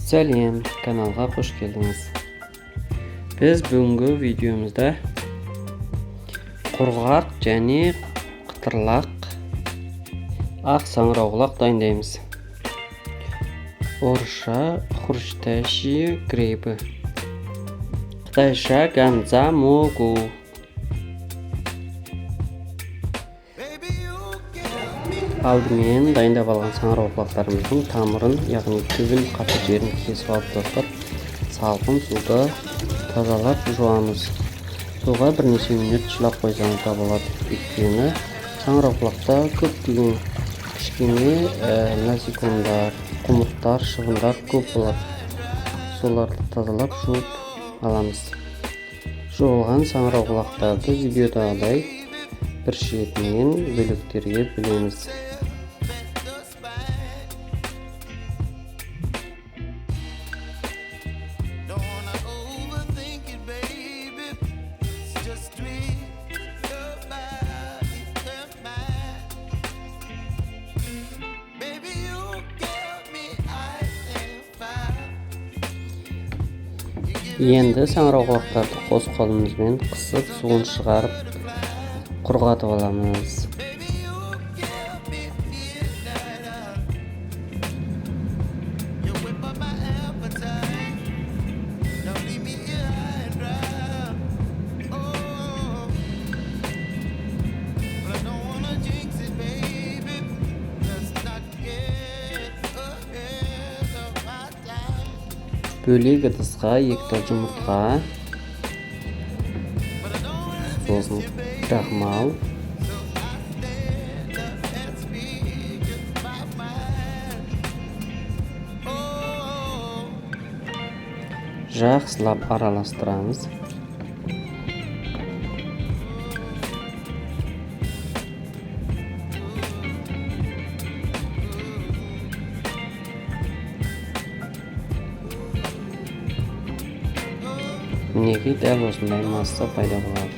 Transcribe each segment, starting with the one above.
Сәлем, каналға қош келдіңіз. Біз бүгінгі видеомызда құрғақ және қытырлақ ақ саңырауқұлақ дайындаймыз. Орысша хрустящие грибы, қытайша ганза могу. Алдымен дайындап алған саңырауқұлақтарымыздың тамырын, яғни түбін, қатты жерін кесіп алып тастап, салқын суда тазалап жуамыз. Суға бірнеше минут шылап қойсаңыз да болады. Өйткені саңырауқұлақта көптеген кішкене насекомдар, құмырттар, шыбындар көп болады. Соларды тазалап жуып аламыз. Жуылған саңырауқұлақтарды видеодағыдай бір шетінен бөліктерге бөлеміз. Енді саңырауқұлақтарды қос қолымызбен қысып, суын шығарып, құрғатып аламыз. Бөлек ыдысқа 2 жұмыртқа, сосын крахмал, жақсылап араластырамыз. Мінекей дәл осындай масса пайда болады.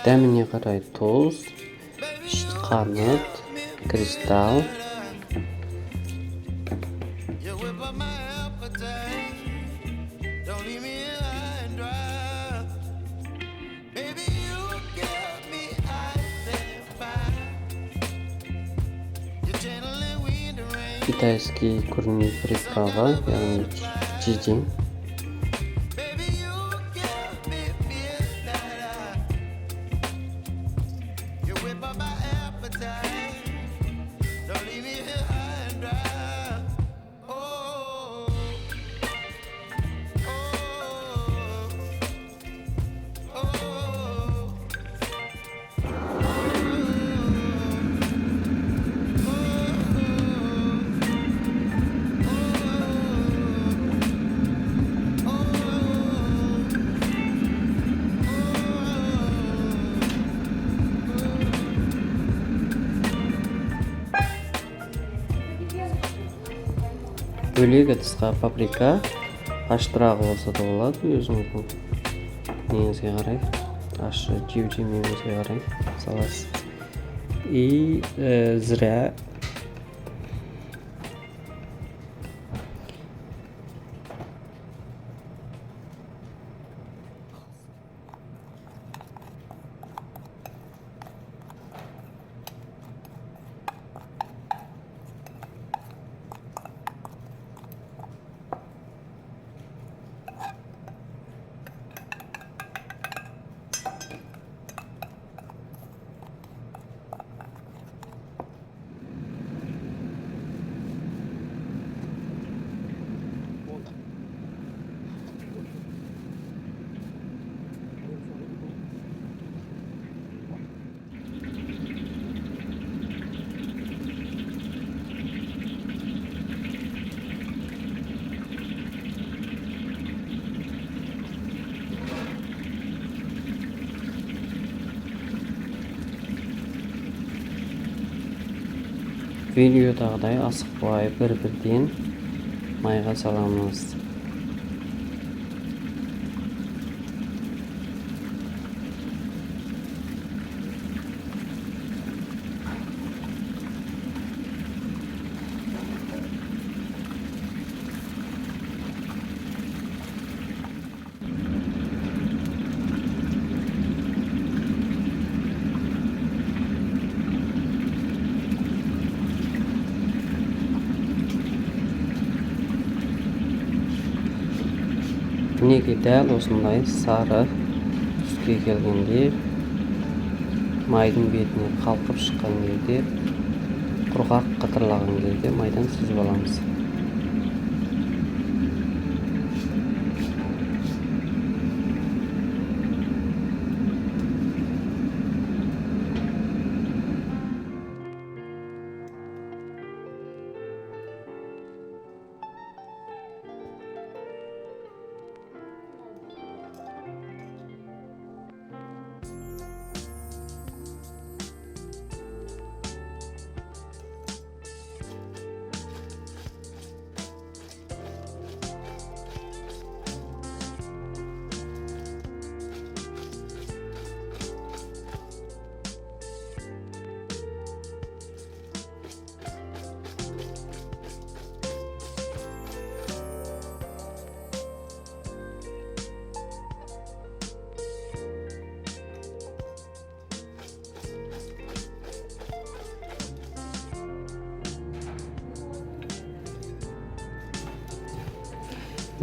Дәміне қарай тұз, қант, кристалл, китайский коренный приправа, яғни чжичжин. Бөлек ыдысқа паприка, аштырақ болса да болады, өзіңіздің неңізге қарай, ащы жеу-жемеуіңізге қарай саласыз. И зря видеодағыдай асықпай бір-бірден майға саламыз. мінекей дәл осындай сары түске келгенде, майдың бетіне қалқып шыққан кезде, құрғақ қытырлаған кезде майдан сүзіп аламыз.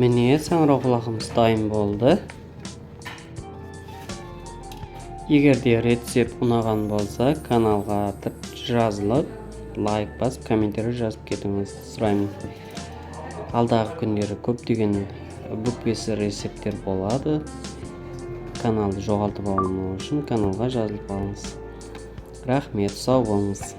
Mine sаңырауқұлағымыз дайын болды. Егер де рецепт ұнаған болса, каналға жазылып, лайк басып, комментарий жазып кетуіңізді сұраймын. Алдағы күндері көптеген бүкпесі рецепттер болады. Каналды жоғалтып алмау үшін каналға жазылып алыңыз. Рахмет, сау болыңыз.